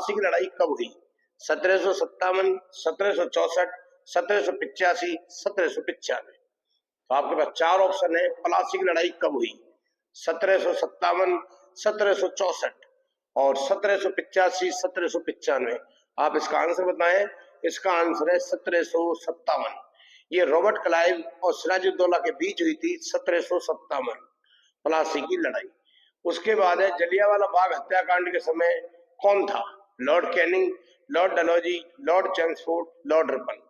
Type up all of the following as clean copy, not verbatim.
प्लासी की लड़ाई कब हुई? 1757, 1764, 1785, 1795। तो आपके पास चार ऑप्शन है। प्लासी की लड़ाई कब हुई? 1757, 1764 और 1785, 1795। आप इसका आंसर बताएं। इसका आंसर है 1757। ये रॉबर्ट क्लाइव और सिराजुद्दौला के बीच हुई थी 1757 प्लासी की लड़ाई। उसके बाद है जलियांवाला बाग हत्याकांड के समय कौन था? Lord Canning, Lord Dalhousie, Lord Chelmsford, Lord Ripon.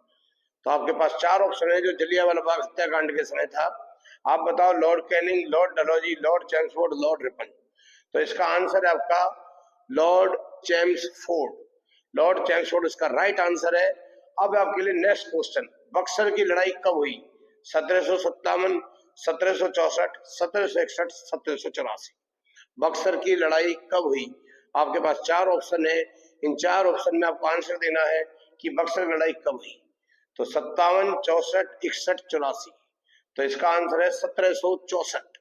तो आपके पास चार ऑप्शन है जो जलियांवाला बाग हत्याकांड के समय था। आप बताओ Lord Canning, Lord Dalhousie, Lord Chelmsford, Lord Ripon. तो इसका आंसर है आपका लॉर्ड चेम्सफोर्ड। लॉर्ड चेम्सफोर्ड इसका राइट आंसर है। अब आपके लिए नेक्स्ट क्वेश्चन, बक्सर की लड़ाई कब हुई? 1757, 1764, 1761, 1784। बक्सर की लड़ाई कब हुई? आपके पास चार ऑप्शन है। इन चार ऑप्शन में आपको आंसर देना है कि बक्सर की लड़ाई कब हुई। तो 57, 64, 61, 84। तो इसका आंसर है 1764।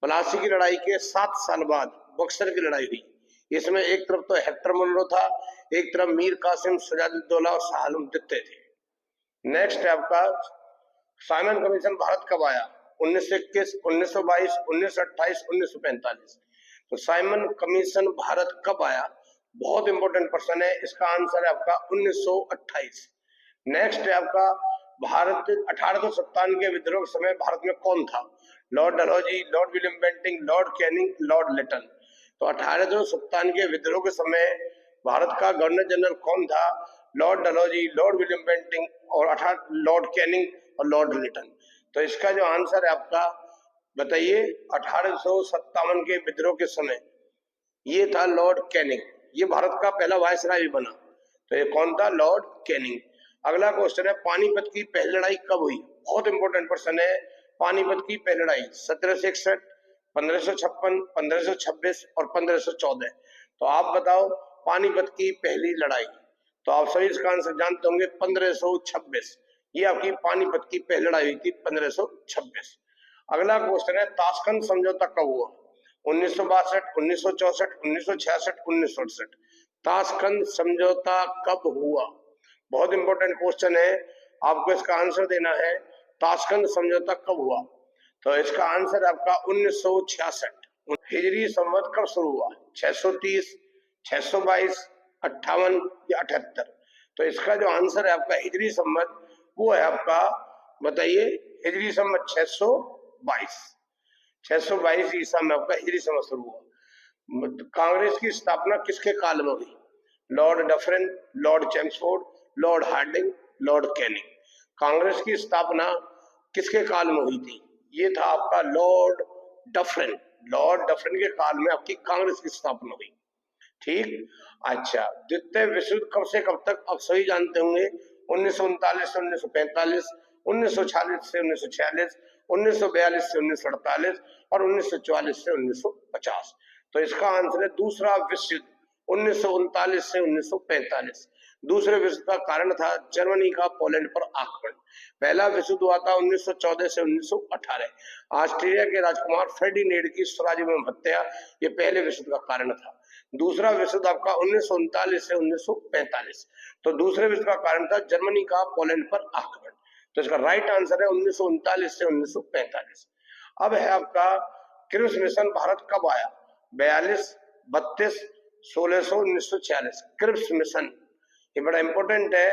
प्लासी की लड़ाई के 7 साल बाद बक्सर की लड़ाई हुई। इसमें एक तरफ तो हेक्टर मुनरो था, एक तरफ मीर कासिम, सिराजुद्दौला और शाह आलम द्वितीय थे। नेक्स्ट है आपका साइमन कमीशन भारत कब आया? 1921, 1922, 1928, 1945। तो साइमन कमीशन भारत कब आया? बहुत इंपॉर्टेंट क्वेश्चन है। इसका आंसर है आपका 1928। नेक्स्ट है आपका भारत 1857 के विद्रोह के समय भारत में कौन था? Lord Dalhousie, Lord William Bentinck, Lord Canning, Lord Lytton. तो 1857 के विद्रोह के समय भारत का गवर्नर जनरल कौन था? Lord Dalhousie, Lord William Bentinck और लॉर्ड कैनिंग और लॉर्ड लिटन। तो इसका जो आंसर है आपका बताइए, 1857 के विद्रोह के समय ये था लॉर्ड कैनिंग। ये भारत का पहला वायसराय भी बना। तो ये कौन था? Lord Canning. अगला क्वेश्चन है पानीपत की पहली लड़ाई कब हुई? बहुत इंपॉर्टेंट क्वेश्चन है। पानीपत की पहली लड़ाई 1761, 1556, 1526 और 1514। तो आप बताओ पानीपत की पहली लड़ाई। तो आप सभी इसका आंसर जानते होंगे 1526। ये आपकी पानीपत की पहली लड़ाई हुई थी 1526। अगला क्वेश्चन है ताशकंद समझौता कब हुआ? 1962, 1964, 1966, 1968। ताशकंद समझौता कब हुआ? बहुत इंपॉर्टेंट क्वेश्चन है। आपको इसका आंसर देना है। ताशकंद समझौता कब हुआ? तो इसका आंसर आपका 1966। हिजरी संवत कब शुरू हुआ? 630, 622, 58 या 78। तो इसका जो आंसर है आपका हिजरी संवत वो है आपका बताइए हिजरी संवत 622। 622 ईसा में आपका हिजरी संवत शुरू हुआ। कांग्रेस की स्थापना किसके काल में हुई? Lord Dufferin, Lord Chelmsford, Lord Hardinge, Lord Canning. Congress की स्थापना किसके काल में हुई थी? ये था आपका लॉर्ड डफरिन। लॉर्ड डफरिन के काल में आपकी कांग्रेस की स्थापना हुई। ठीक। अच्छा, द्वितीय विश्व युद्ध कब से कब तक? आप सही जानते होंगे 1939 से 1945, 1946 से 1946, 1942 से 1948 और 1944 से 1950। तो इसका आंसर है दूसरा विश्व युद्ध 1939 से 1945। दूसरे विश्व का कारण था जर्मनी का पोलैंड पर आक्रमण। पहला विश्व युद्ध हुआ था 1914 से 1918। ऑस्ट्रेलिया के राजकुमार फर्डिनेंड की स्वराज्य में हत्या ये पहले विश्व युद्ध का कारण था। दूसरा विश्व युद्ध आपका 1939 से 1945। तो दूसरे विश्व का कारण था जर्मनी का पोलैंड पर आक्रमण। तो इसका राइट आंसर है 1939 से 1945। अब है आपका क्रिप्स मिशन भारत कब आया? 42, 32, 1600, 1946। क्रिप्स मिशन ये बड़ा इंपॉर्टेंट है।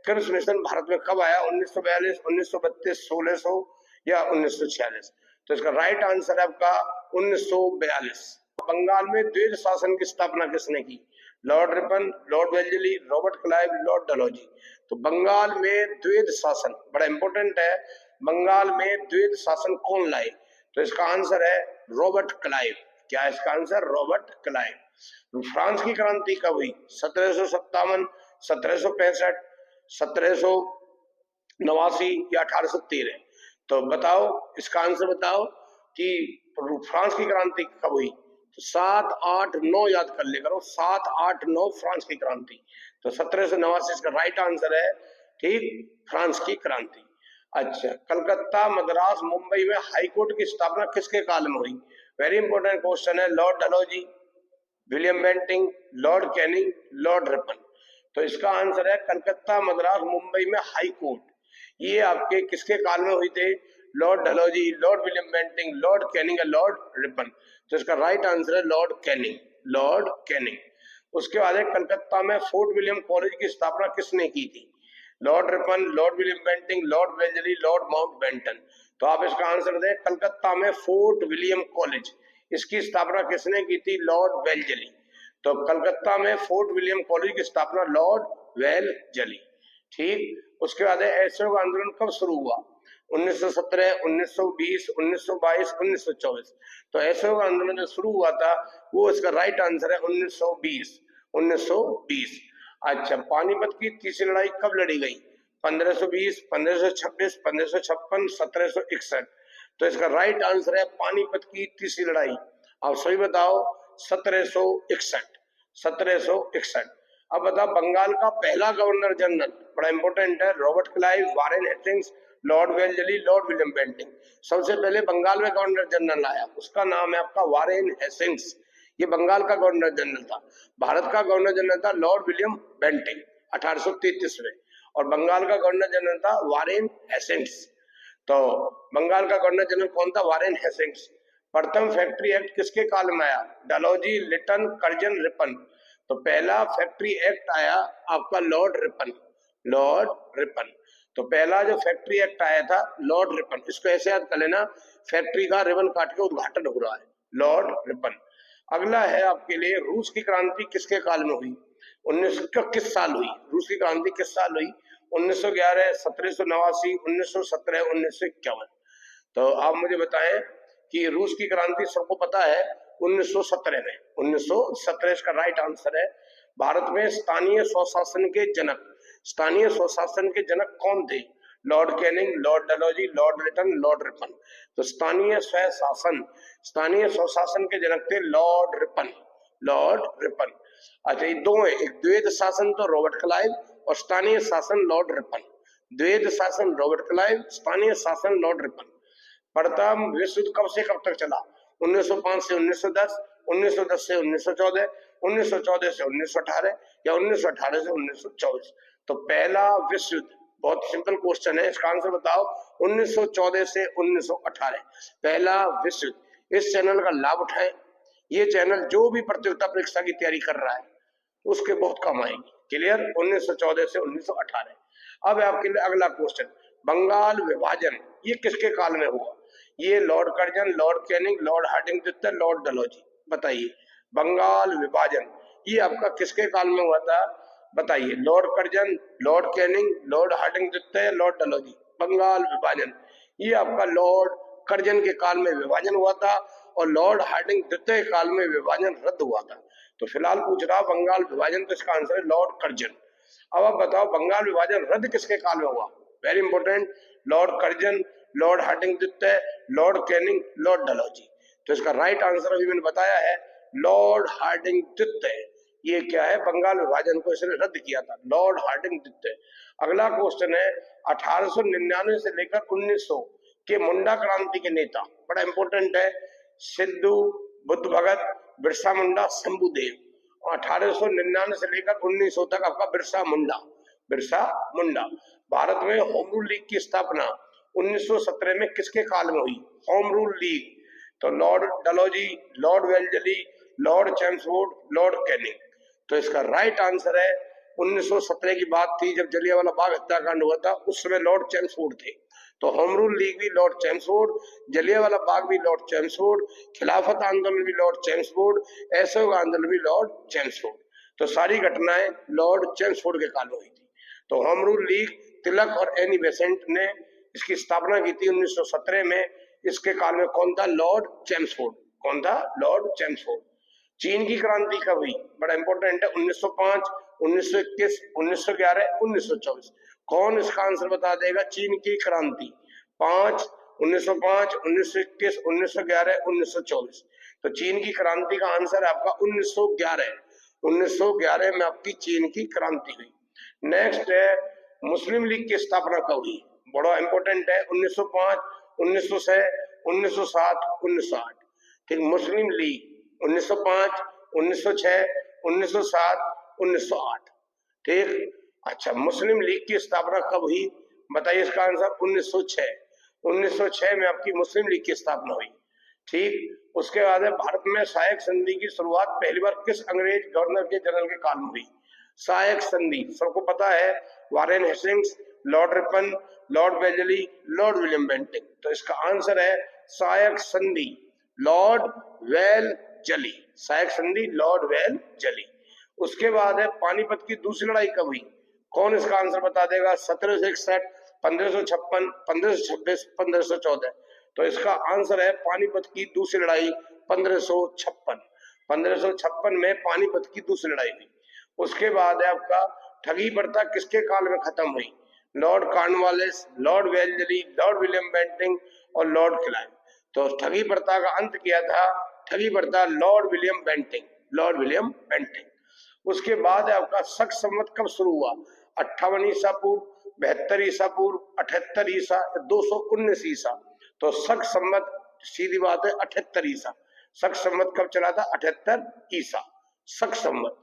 क्रिप्स मिशन भारत में कब आया? 1942, 1932, 1600 या 1946। तो इसका राइट आंसर है आपका 1942। बंगाल में द्विज शासन की स्थापना किसने की? Lord Ripon, Lord Wellesley, Robert Clive, Lord Dalhousie. तो बंगाल में द्विज शासन बड़ा इंपॉर्टेंट है। बंगाल में द्विज शासन कौन लाए? तो इसका आंसर है रॉबर्ट क्लाइव। क्या है इसका आंसर? Robert Clive. फ्रांस की क्रांति कब हुई? 1757, 1765, 1789 या 1813। तो बताओ इसका आंसर बताओ कि फ्रांस की क्रांति कब हुई? तो 7, 8, 9 याद कर ले करो। 7, 8, 9 फ्रांस की क्रांति। तो 1789 इसका राइट आंसर है। ठीक, फ्रांस की क्रांति। अच्छा, कलकत्ता, मद्रास, मुंबई में हाईकोर्ट की स्थापना किसके काल में हुई? वेरी इंपॉर्टेंट क्वेश्चन है। Lord Dalhousie, William Bentinck, Lord Canning, Lord Ripon. तो इसका आंसर है कलकत्ता, मद्रास, मुंबई में हाई कोर्ट। ये आपके किसके काल में हुई थे? Lord Dalhousie, Lord William Bentinck, Lord Canning, Lord Ripon. तो इसका राइट आंसर है लॉर्ड कैनिंग, लॉर्ड कैनिंग। उसके बाद कलकत्ता में फोर्ट विलियम कॉलेज की स्थापना किसने की थी? Lord Ripon, Lord William Bentinck, Lord Wellesley, Lord Mountbatten. तो आप इसका आंसर दें, कलकत्ता में फोर्ट विलियम कॉलेज, इसकी स्थापना किसने की थी? लॉर्ड वेल्जली। तो कलकत्ता में फोर्ट विलियम कॉलेज की स्थापना लॉर्ड वेल्जली। ठीक। उसके बाद असहयोग आंदोलन कब शुरू हुआ? 1917, 1920, 1922, 1924। तो असहयोग आंदोलन जो शुरू हुआ था वो इसका राइट आंसर है 1920, 1920। अच्छा, पानीपत की तीसरी लड़ाई कब लड़ी गई? 1520, 1526, 1556, 1761। तो इसका राइट आंसर है पानीपत की तीसरी लड़ाई। आप सभी बताओ। 1761, 1761। अब बताओ, बंगाल का पहला गवर्नर जनरल, बड़ा इंपॉर्टेंट है, Robert Clive, Warren Hastings, Lord Wellesley, Lord William Bentinck. सबसे पहले बंगाल में गवर्नर जनरल आया, उसका नाम है आपका वारेन हेस्टिंग्स। ये बंगाल का गवर्नर जनरल था। भारत का गवर्नर जनरल था लॉर्ड विलियम बेंटिंक 1833 में, और बंगाल का गवर्नर जनरल था वारेन हेस्टिंग्स। तो बंगाल का गवर्नर जनरल कौन था? Warren Hastings. प्रथम फैक्ट्री एक्ट किसके काल में आया? Dalhousie, Lytton, Curzon, Ripon. तो पहला फैक्ट्री एक्ट आया आपका लॉर्ड रिपन, लॉर्ड रिपन। तो पहला जो फैक्ट्री एक्ट आया था लॉर्ड रिपन, इसको ऐसे याद कर लेना, फैक्ट्री का रिबन काट के उद्घाटन हो रहा है, लॉर्ड रिपन। अगला है आपके लिए, रूस की क्रांति किसके काल में हुई? 19 किस साल हुई? रूस की क्रांति किस साल हुई? 1911, 1789, 1917, 1951। तो आप मुझे बताएं कि रूस की क्रांति सबको पता है 1917 में, 1917 इसका राइट आंसर है। भारत में स्थानीय स्वशासन के जनक, स्थानीय स्वशासन के जनक कौन थे? Lord Canning, Lord Dalhousie, Lord Lytton, Lord Ripon. तो स्थानीय स्वशासन, स्थानीय स्वशासन के जनक थे लॉर्ड रिपन, लॉर्ड रिपन। अच्छा, ये दो है, एक द्वैध शासन तो रॉबर्ट क्लाइव और स्थानीय शासन लॉर्ड रिपन। द्वैध शासन रॉबर्ट क्लाइव, स्थानीय शासन लॉर्ड रिपन। प्रथम विश्व युद्ध कब से कब तक चला? 1905 से 1910, 1910 से 1914, 1914 से 1918 या 1918 से 1924। तो पहला विश्व युद्ध, बहुत सिंपल क्वेश्चन है, इसका आंसर बताओ। 1914 से 1918 पहला विश्व युद्ध। इस चैनल का लाभ उठाएं, ये चैनल जो भी प्रतियोगिता परीक्षा की तैयारी कर रहा है उसके बहुत काम आएगी। क्लियर? 1914 से 1918। अब आपके लिए अगला क्वेश्चन, बंगाल विभाजन ये किसके काल में हुआ? ये Lord Curzon, Lord Canning, Lord Hardinge द्वितीय, लॉर्ड डलहौजी। बताइए, बंगाल विभाजन ये आपका किसके काल में हुआ था? बताइए, Lord Curzon, Lord Canning, Lord Hardinge द्वितीय, लॉर्ड डलहौजी। बंगाल विभाजन ये आपका लॉर्ड कर्जन के काल में विभाजन हुआ था और लॉर्ड हार्डिंग द्वितीय काल में विभाजन रद्द हुआ था। तो फिलहाल पूछ रहा बंगाल विभाजन, तो इसका आंसर है लॉर्ड कर्जन। अब आप बताओ, बंगाल विभाजन रद्द किसके काल में हुआ? Very important, Lord Curzon, Lord Hardinge द्वितीय, लॉर्ड कैनिंग, लॉर्ड डलहौजी। तो इसका राइट आंसर अभी मैंने बताया है लॉर्ड हार्डिंग द्वितीय। ये क्या है? बंगाल विभाजन को इसने रद्द किया था, लॉर्ड हार्डिंग द्वितीय। अगला क्वेश्चन है, 1899 से लेकर 1900 के मुंडा क्रांति के नेता, बड़ा इंपॉर्टेंट है, सिद्धू, बुद्ध भगत, बिरसा मुंडा, शंभुदेव। 1899 से लेकर 1900 तक आपका बिरसा मुंडा, बिरसा मुंडा। भारत में होम रूल लीग की स्थापना 1917 में किसके काल में हुई? Home rule league. तो Lord Dalhousie, Lord Wellesley, Lord Chelmsford, Lord Canning. तो इसका राइट आंसर है 1917 की बात थी जब जलियांवाला बाग हत्याकांड हुआ था, उस समय लॉर्ड चैम्सफोर्ड थे। तो होम रूल लीग भी लॉर्ड चैम्सफोर्ड, जलियांवाला बाग भी लॉर्ड चैम्सफोर्ड, खिलाफत आंदोलन भी लॉर्ड चैम्सफोर्ड, असहयोग आंदोलन भी लॉर्ड चैम्सफोर्ड। तो सारी घटनाएं लॉर्ड चैम्सफोर्ड के काल में हुई थी। तो होम रूल लीग तिलक और एनी बेसेंट ने इसकी स्थापना की थी 1917 में। इसके काल में कौन था? Lord Chelmsford. कौन था? Lord Chelmsford. चीन की क्रांति कब हुई? बड़ा इंपॉर्टेंट है, 1905, 1921, 1911, 1924। कौन इसका आंसर बता देगा? चीन की क्रांति 1905, 1921, 1911, 1924। तो चीन की क्रांति का आंसर है आपका 1911। 1911 में आपकी चीन की क्रांति हुई। नेक्स्ट है, मुस्लिम लीग की स्थापना कब हुई? बड़ा इंपॉर्टेंट है, 1905, 1906, 1907, 1908। ठीक, मुस्लिम लीग 1905, 1906, 1907, 1908। ठीक। अच्छा, मुस्लिम लीग की स्थापना कब हुई? बताइए इसका आंसर 1906। 1906 में आपकी मुस्लिम लीग की स्थापना हुई। ठीक। उसके बाद है भारत में सहायक संधि की शुरुआत पहली बार किस अंग्रेज गवर्नर के जनरल के काल में हुई? सहायक संधि सबको पता है, Warren Hastings, Lord Ripon, Lord Wellesley, Lord William Bentinck. तो इसका आंसर है सहायक संधि, लॉर्ड वेलजली। सहायक संधि लॉर्ड वेलजली। उसके बाद है पानीपत की दूसरी लड़ाई कब हुई? कौन इसका आंसर बता देगा? 1761, 1556, 1526, 1514। तो इसका आंसर है पानीपत की दूसरी लड़ाई 1556। 1556 में पानीपत की दूसरी लड़ाई हुई। उसके बाद है आपका ठगी प्रथा किसके काल में खत्म हुई? Lord Cornwallis, Lord Wellesley, Lord William Bentinck और लॉर्ड क्लाइव। तो ठगी प्रथा का अंत किया था, ठगी प्रथा Lord William Bentinck, Lord William Bentinck. उसके बाद है आपका शक संवत कब शुरू हुआ? 58 ईसा पूर्व, 72 ईसा पूर्व, 78 ईसा, 219 ईसा। तो शक संवत सीधी बात है 78 ईसा। शक संवत कब चला था? 78 ईसा, शक संवत।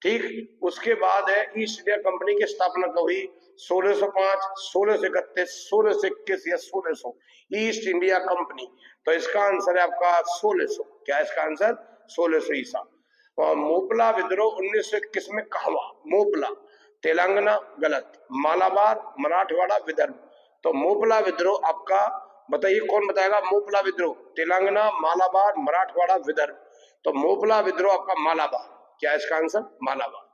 ठीक। उसके बाद है ईस्ट इंडिया कंपनी की स्थापना कब हुई? 1605, 1631, 1621 या 1600। East India company. तो इसका आंसर है आपका 1600। क्या है इसका आंसर? 1600 ईसा। और मोपला विद्रोह 1921 में कहाँ हुआ? मोपला तेलंगाना गलत, मालाबार, मराठवाड़ा, विदर्भ। तो मोपला विद्रोह आपका बताइए, कौन बताएगा? मोपला विद्रोह तेलंगाना, मालाबार, मराठवाड़ा, विदर्भ। तो मोपला विद्रोह आपका मालाबार। क्या है इसका आंसर? मालाबार।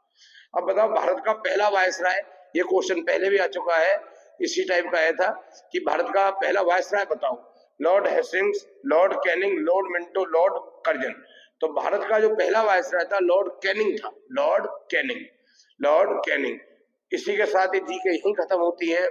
अब बताओ भारत का पहला वायसराय, ये क्वेश्चन पहले भी आ चुका है, इसी टाइप का आया था कि भारत का पहला वायसराय बताओ। Lord Hastings, Lord Canning, Lord Minto, Lord Curzon. तो भारत का जो पहला वायसराय था लॉर्ड कैनिंग था, लॉर्ड कैनिंग, लॉर्ड कैनिंग। इसी के साथ ही जी के यही खत्म होती है।